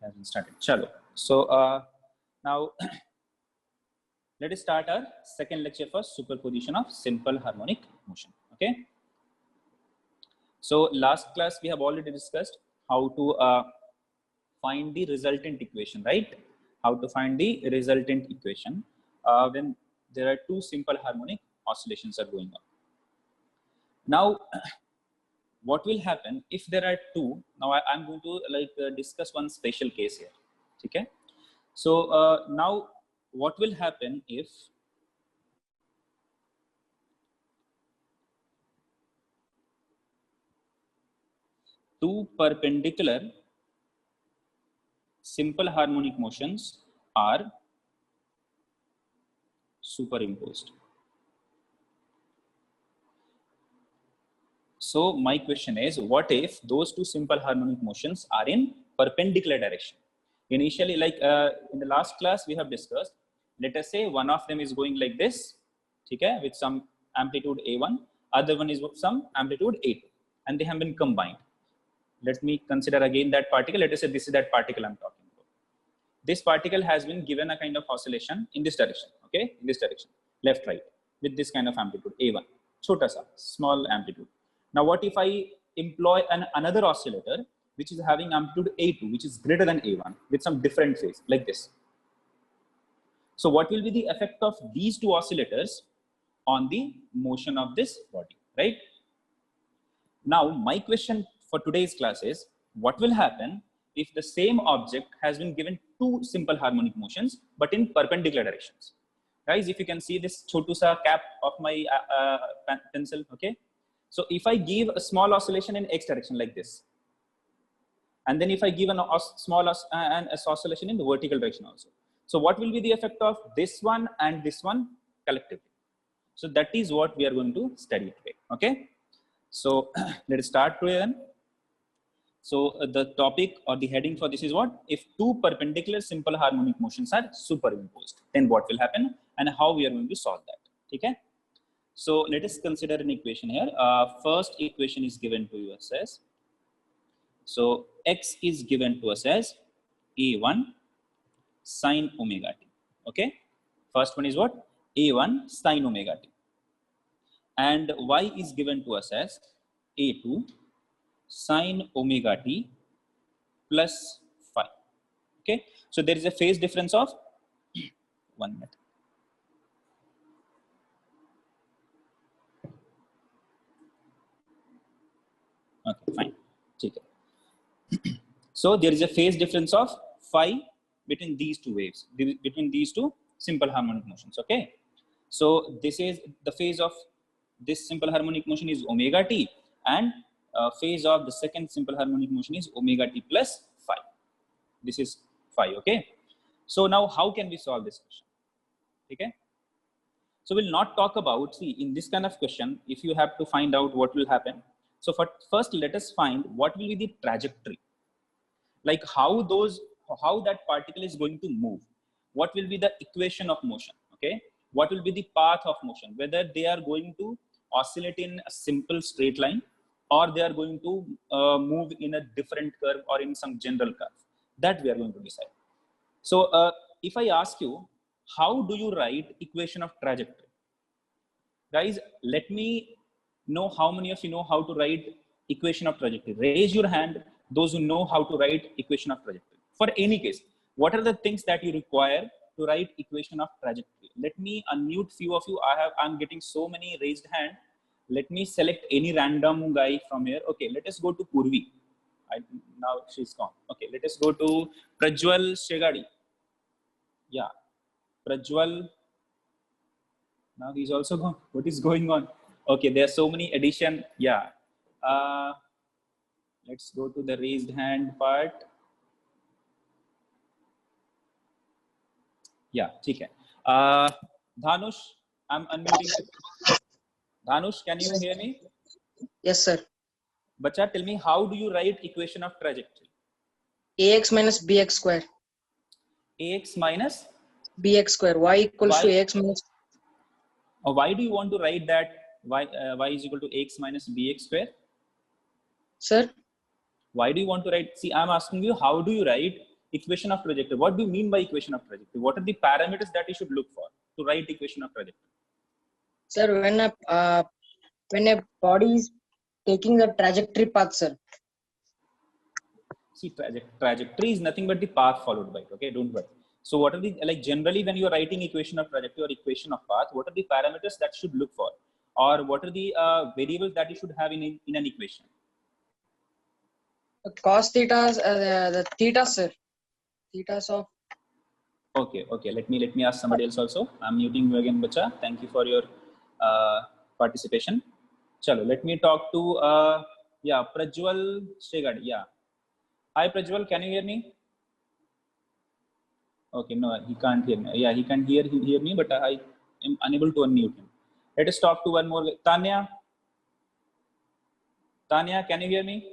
has been started. Chalo. So now let us start our second lecture for superposition of simple harmonic motion. Okay. So last class we have already discussed how to find the resultant equation, right? How to find the resultant equation when there are two simple harmonic oscillations are going on. Now what will happen if there are two? Now I'm going to discuss one special case here. Okay. So now what will happen if two perpendicular simple harmonic motions are superimposed? So my question is, what if those two simple harmonic motions are in perpendicular direction? Initially, like in the last class we have discussed, let us say one of them is going like this, okay, with some amplitude A1, other one is with some amplitude A2, and they have been combined. Let me consider again that particle. Let us say this is that particle I'm talking about. This particle has been given a kind of oscillation in this direction, okay, in this direction, left, right, with this kind of amplitude A1, chota sa, small amplitude. Now what if I employ another oscillator which is having amplitude A2, which is greater than A1, with some different phase like this? So what will be the effect of these two oscillators on the motion of this body, right? Now my question for today's class is, what will happen if the same object has been given two simple harmonic motions but in perpendicular directions? Guys, if you can see this chotu sa cap of my pencil, okay? So if I give a small oscillation in x direction like this, and then if I give a small oscillation in the vertical direction also, so what will be the effect of this one and this one collectively? So that is what we are going to study today, okay? So let us start today then. So the topic or the heading for this is what? If two perpendicular simple harmonic motions are superimposed, then what will happen and how we are going to solve that, okay? So let us consider an equation here. First equation is given to us as, so x is given to us as A1 sine omega t, okay? First one is what? A1 sine omega t. And y is given to us as A2 sine omega t plus phi, okay? So there is a phase difference of 1 minute. Okay, fine. Okay. So there is a phase difference of phi between these two waves, between these two simple harmonic motions, okay? So this is the phase of this simple harmonic motion is omega t, and phase of the second simple harmonic motion is omega t plus phi. This is phi, okay? So now how can we solve this question? Okay? So we'll not talk about, see, in this kind of question, if you have to find out what will happen. So first let us find what will be the trajectory, like how that particle is going to move. What will be the equation of motion, okay? What will be the path of motion, whether they are going to oscillate in a simple straight line or they are going to move in a different curve or in some general curve, that we are going to decide. So if I ask you, how do you write equation of trajectory? Guys, let me know how many of you know how to write equation of trajectory. Raise your hand, those who know how to write equation of trajectory. For any case, what are the things that you require to write equation of trajectory? Let me unmute few of you. I'm getting so many raised hand. Let me select any random guy from here. Okay, let us go to Purvi. Now she's gone. Okay, let us go to Prajwal Shegadi. Yeah, Prajwal. Now he's also gone. What is going on? Okay, there are so many addition. Yeah. Let's go to the raised hand part. Yeah, okay. Dhanush, I'm unmuting. Dhanush, can you hear me? Yes, sir. Bacha, tell me, how do you write equation of trajectory? Ax minus bx square. Ax minus bx square. Y equals to ax minus. Why do you want to write that y is equal to x minus bx square? Sir? Why do you want to write? See, I'm asking you, how do you write equation of trajectory. What do you mean by equation of trajectory? What are the parameters that you should look for to write equation of trajectory? Sir, when a body is taking the trajectory path, sir. See, trajectory is nothing but the path followed by it. Okay, don't worry. So what are the, like, generally when you are writing equation of trajectory or equation of path, what are the parameters that you should look for, or what are the variables that you should have in an equation? Cos theta, the theta, sir. Thetas of. Okay, let me ask somebody else also. I'm muting you again, bacha. Thank you for your participation. Chalo, let me talk to yeah, Prajwal Stegad. Yeah, hi Prajwal, can you hear me? Okay, no, he can't hear me. Yeah, he can hear me, but I am unable to unmute him. Let us talk to one more. Tanya, can you hear me?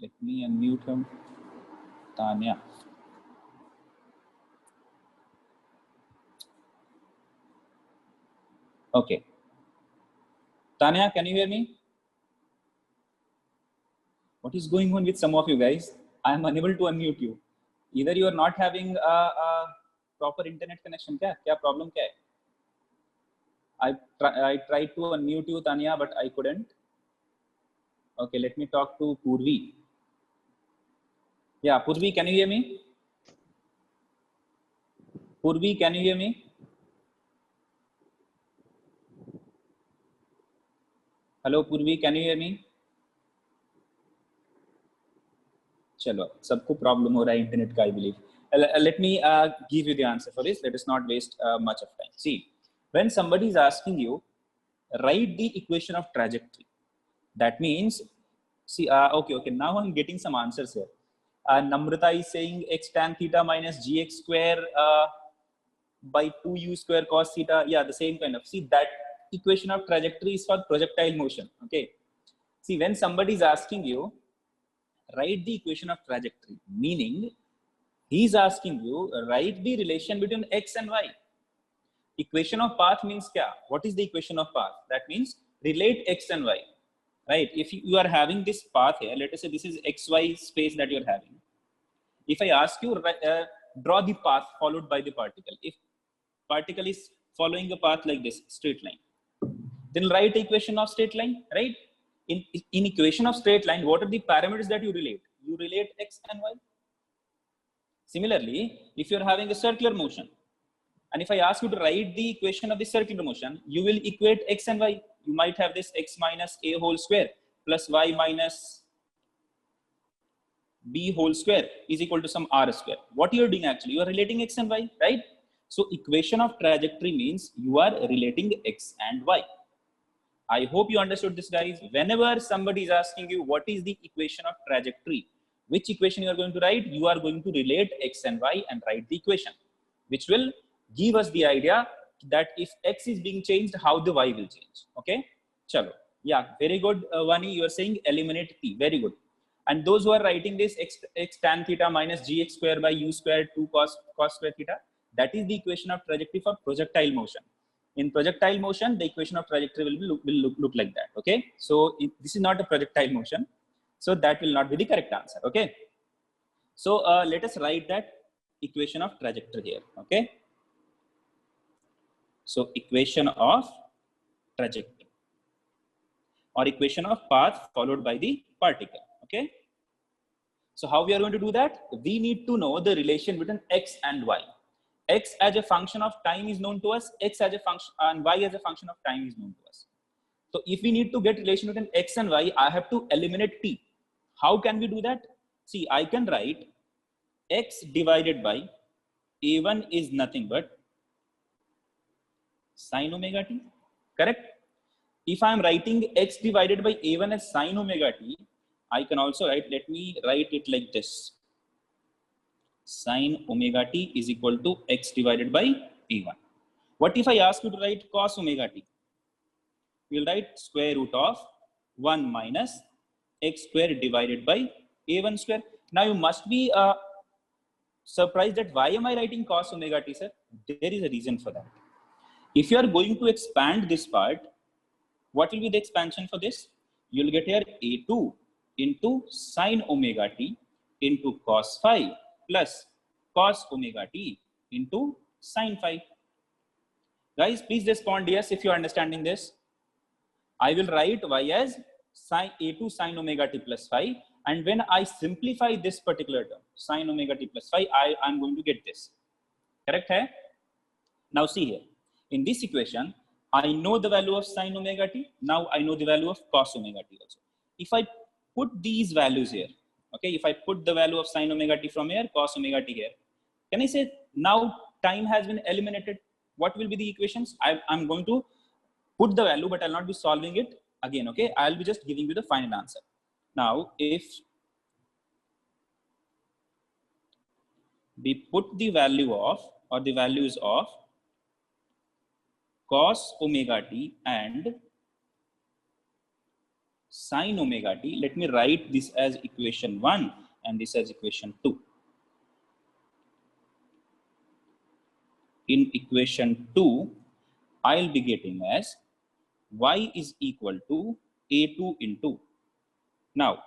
Let me unmute him. Tanya. Okay. Tanya, can you hear me? What is going on with some of you guys? I am unable to unmute you. Either you are not having a proper internet connection. Kya problem kya hai? I tried to unmute you, Tanya, but I couldn't. Okay, let me talk to Purvi. Yeah, Purvi, can you hear me? Purvi, can you hear me? Hello, Purvi, can you hear me? Chalo, सबको problem हो रहा है internet का, I believe. Let me give you the answer for this. Let us not waste much of time. See, when somebody is asking you, write the equation of trajectory. That means, see, okay, now I'm getting some answers here. Namrata is saying x tan theta minus gx square by 2u square cos theta. Yeah, the same kind of. See, that equation of trajectory is for projectile motion. Okay. See, when somebody is asking you, write the equation of trajectory, meaning he's asking you, write the relation between x and y. Equation of path means kya? What is the equation of path? That means relate x and y, right? If you are having this path here, let us say this is xy space that you're having. If I ask you, draw the path followed by the particle. If particle is following a path like this, straight line, then write equation of straight line, right? In equation of straight line, what are the parameters that you relate? You relate x and y. Similarly, if you're having a circular motion, and if I ask you to write the equation of the circular motion, you will equate x and y. You might have this x minus a whole square plus y minus b whole square is equal to some r square. What you are doing actually, you are relating x and y, right? So equation of trajectory means you are relating x and y. I hope you understood this, guys. Whenever somebody is asking you what is the equation of trajectory, which equation you are going to write, you are going to relate x and y and write the equation, which will give us the idea that if x is being changed, how the y will change. Okay, chalo. Yeah, very good, Vani. You are saying eliminate t. Very good. And those who are writing this x tan theta minus gx square by u square 2 cos square theta, that is the equation of trajectory for projectile motion. In projectile motion, the equation of trajectory will look like that. Okay, so this is not a projectile motion, so that will not be the correct answer. Okay, so let us write that equation of trajectory here. Okay, so equation of trajectory or equation of path followed by the particle. Okay, so how we are going to do that? We need to know the relation between x and y. X as a function of time is known to us, x as a function and y as a function of time is known to us. So if we need to get relation between x and y, I have to eliminate t. How can we do that? See, I can write x divided by a1 is nothing but sine omega t, correct? If I am writing x divided by a1 as sine omega t, I can also write, let me write it like this. Sine omega t is equal to x divided by a1. What if I ask you to write cos omega t? We'll write square root of 1 minus x square divided by a1 square. Now you must be surprised that why am I writing cos omega t, sir? There is a reason for that. If you are going to expand this part, what will be the expansion for this? You'll get here a2 into sin omega t into cos phi plus cos omega t into sin phi. Guys, please respond yes if you are understanding this. I will write y as sin a2 sin omega t plus phi, and when I simplify this particular term sin omega t plus phi, I am going to get this. Correct hai? Now see here, in this equation I know the value of sin omega t. Now I know the value of cos omega t also. If I put these values here, okay, if I put the value of sin omega t from here, cos omega t here, can I say now time has been eliminated? What will be the equations? I'm going to put the value, but I'll not be solving it again. Okay, I'll be just giving you the final answer. Now if we put the value of, or the values of cos omega t and sin omega t, let me write this as equation 1 and this as equation 2. In equation 2, I'll be getting as y is equal to a2 into, now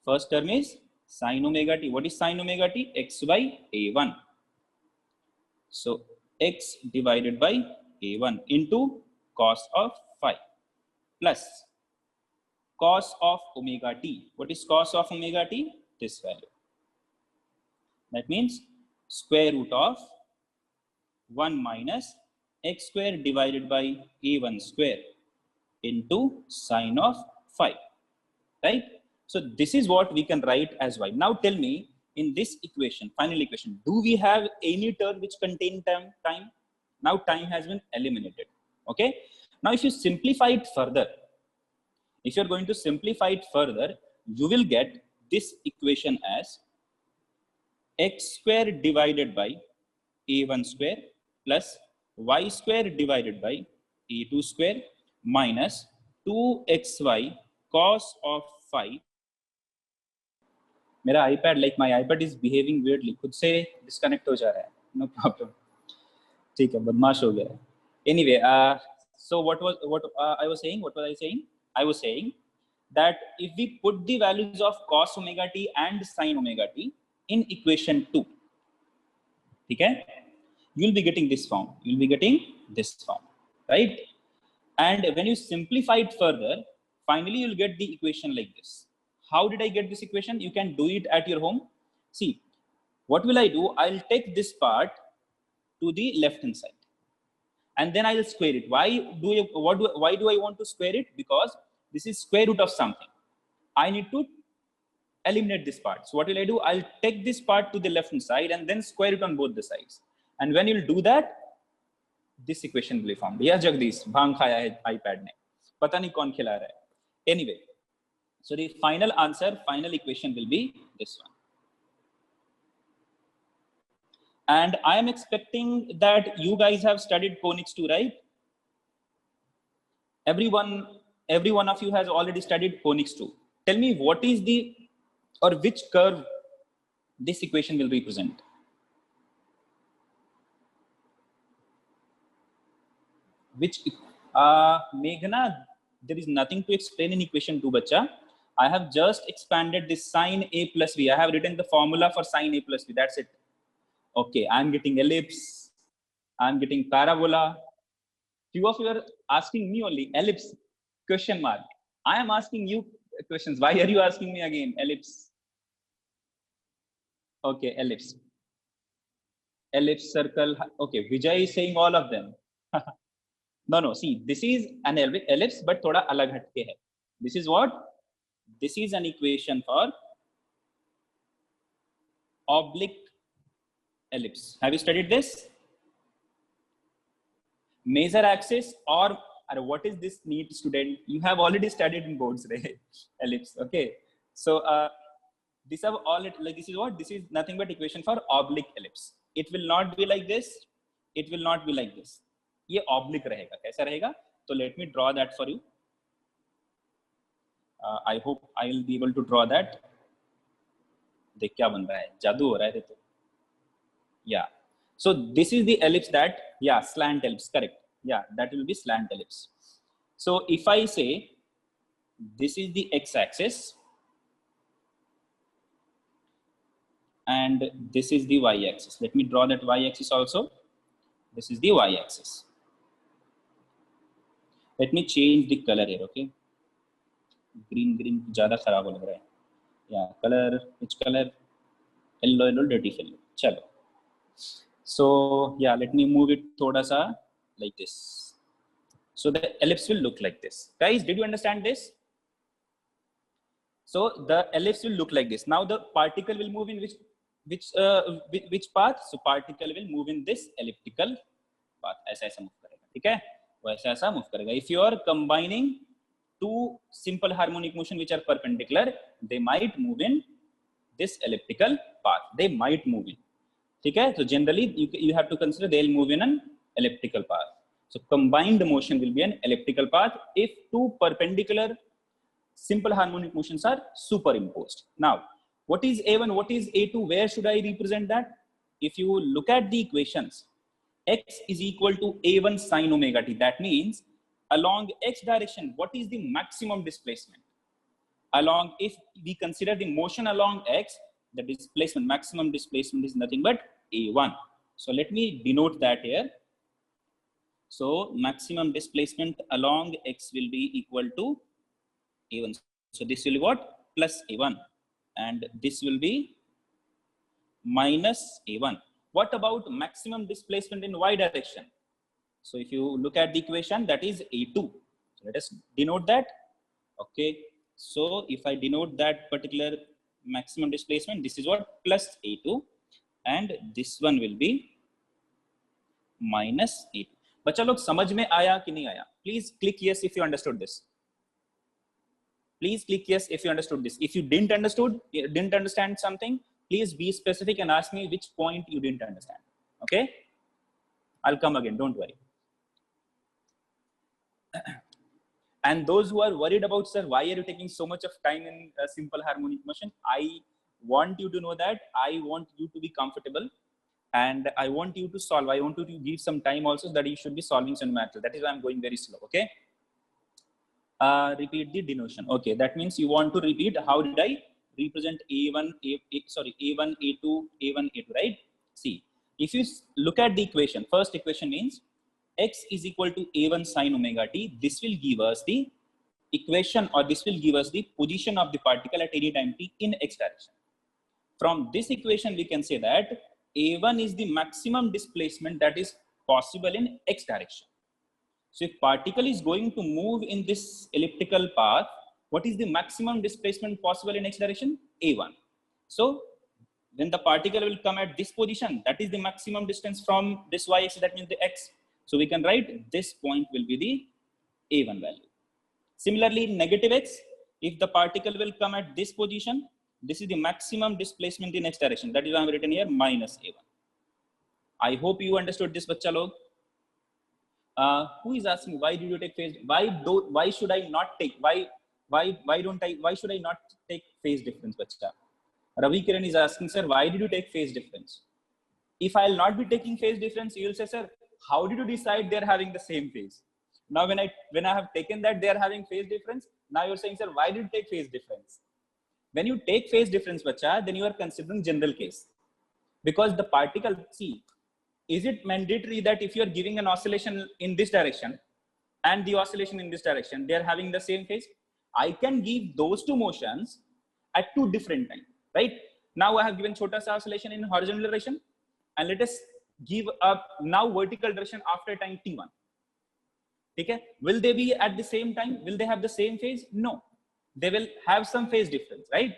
first term is sin omega t. What is sin omega t? X by a1. So x divided by a1 into cos of phi plus cos of omega t. What is cos of omega t? This value. That means square root of 1 minus x square divided by a1 square into sine of phi, right? So this is what we can write as y. Now tell me, in this equation, final equation, do we have any term which contain time? Now time has been eliminated. Okay, now if you simplify it further, if you're going to simplify it further, you will get this equation as x square divided by a1 square plus y square divided by a2 square minus 2xy cos of phi. मेरा iPad, like my iPad is behaving weirdly, खुद से disconnect हो जा रहा है. No problem. ठीक है, बदमाश हो गया है. Anyway, so what I was saying? What was I saying? I was saying that if we put the values of cos omega t and sin omega t in equation 2, okay, you'll be getting this form. You'll be getting this form, right? And when you simplify it further, finally you'll get the equation like this. How did I get this equation? You can do it at your home. See, what will I do? I'll take this part to the left hand side, and then I'll square it. Why do I want to square it? Because this is square root of something. I need to eliminate this part. So what will I do? I'll take this part to the left hand side and then square it on both the sides. And when you'll do that, this equation will be formed. Yeah, Jagdish, bhang khaya hai iPad ne. Pata nahi kaun khila raha hai. Anyway, so the final answer, final equation will be this one. And I am expecting that you guys have studied conics too, right? Every one of you has already studied conics too. Tell me, what is the, or which curve this equation will represent? Which, Meghna, there is nothing to explain in equation 2, bacha. I have just expanded this sin a plus b. I have written the formula for sin a plus b. That's it. Okay, I'm getting ellipse. I'm getting parabola. Few of you are asking me only ellipse, question mark. I am asking you questions. Why are you asking me again? Ellipse. Okay, ellipse. Ellipse, circle. Okay, Vijay is saying all of them. No, see, this is an ellipse, but thoda alag hatke hai. This is what? This is an equation for oblique ellipse. Have you studied this? Major axis, or what is this neat student? You have already studied in boards, right? Ellipse. Okay. So these are all like, this is what? This is nothing but equation for oblique ellipse. It will not be like this. It will not be like this. ये oblique रहेगा. कैसा रहेगा? So let me draw that for you. I hope I will be able to draw that. देख क्या बन रहा है? जादू हो रहा है तो. Yeah. So this is the ellipse that, yeah, slant ellipse, correct. Yeah, that will be slant ellipse. So if I say this is the x-axis and this is the y-axis. Let me draw that y-axis also. This is the y-axis. Let me change the color here. Okay, green ज़्यादा खराब लग रहा है. Yeah, color, which color? Yellow, dirty yellow. चलो. So yeah, let me move it thoda sa like this. So the ellipse will look like this. Guys, did you understand this? So the ellipse will look like this. Now the particle will move in which path? So particle will move in this elliptical path. ऐसा move करेगा, ठीक है? वो ऐसा move करेगा. If you are combining two simple harmonic motion which are perpendicular, they might move in this elliptical path. They might move in. ठीक है? So generally you have to consider they will move in an elliptical path. So combined motion will be an elliptical path if two perpendicular simple harmonic motions are superimposed. Now, what is A1, what is A2? Where should I represent that? If you look at the equations, x is equal to A1 sine omega t. That means along x direction, what is the maximum displacement? Along, if we consider the motion along x, the displacement, maximum displacement is nothing but A1. So let me denote that here. So maximum displacement along x will be equal to A1. So this will be what? Plus A1. And this will be minus A1. What about maximum displacement in y direction? So if you look at the equation, that is A2. So let us denote that. Okay. So if I denote that particular maximum displacement, this is what? Plus A2. And this one will be minus A2. बच्चा लोग समझ में आया कि नहीं आया? Please click yes if you understood this. Please click yes if you understood this. If you didn't understand something, please be specific and ask me which point you didn't understand. Okay? I'll come again. Don't worry. And those who are worried about, sir, why are you taking so much of time in simple harmonic motion? I want you to know that I want you to be comfortable. And I want you to solve. I want you to give some time also that you should be solving some matter. That is why I'm going very slow. Okay. Repeat the denotation. Okay. That means you want to repeat. How did I represent A1, A1, A2, A1, A2, right? See, if you look at the equation, first equation means x is equal to A1 sine omega t. This will give us the equation, or this will give us the position of the particle at any time t in x direction. From this equation, we can say that A1 is the maximum displacement that is possible in x direction. So if particle is going to move in this elliptical path, what is the maximum displacement possible in x direction? A1. So when the particle will come at this position, that is the maximum distance from this y-axis, that means the x. So we can write this point will be the A1 value. Similarly, negative x, if the particle will come at this position, this is the maximum displacement in x direction. That is why I have written here minus A1. I hope you understood this, bachcha log. Who is asking why did you take phase? Why should I not take? Why should I not take phase difference, bachcha? Ravi Kiran is asking, sir, why did you take phase difference? If I'll not be taking phase difference, you will say, sir, how did you decide they're having the same phase? Now when I have taken that they're having phase difference, now you're saying, sir, why did you take phase difference? When you take phase difference, bacha, then you are considering general case. Because the particle, see, is it mandatory that if you are giving an oscillation in this direction and the oscillation in this direction, they are having the same phase? I can give those two motions at two different times, right? Now I have given chota sa oscillation in horizontal direction, and let us give up now vertical direction after time t1. Okay? Will they be at the same time? Will they have the same phase? No. They will have some phase difference, right?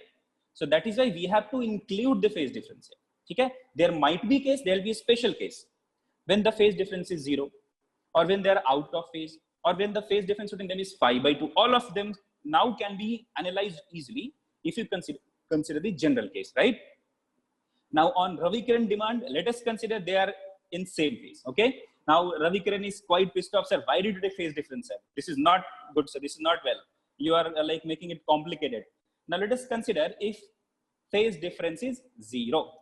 So that is why we have to include the phase difference here. Okay? There might be case, there will be a special case when the phase difference is 0, or when they are out of phase, or when the phase difference between them is 5/2. All of them now can be analyzed easily if you consider the general case, right? Now on Ravi Kiran demand, let us consider they are in same phase. Okay? Now Ravi Kiran is quite pissed off, sir. Why did you take phase difference, sir? This is not good, sir. This is not well. You are like making it complicated. Now let us consider if phase difference is 0.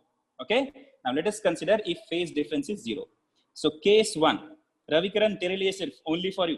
Okay. Now let us consider if phase difference is 0. So case 1, Ravi Kiran, tere liye sirf only for you.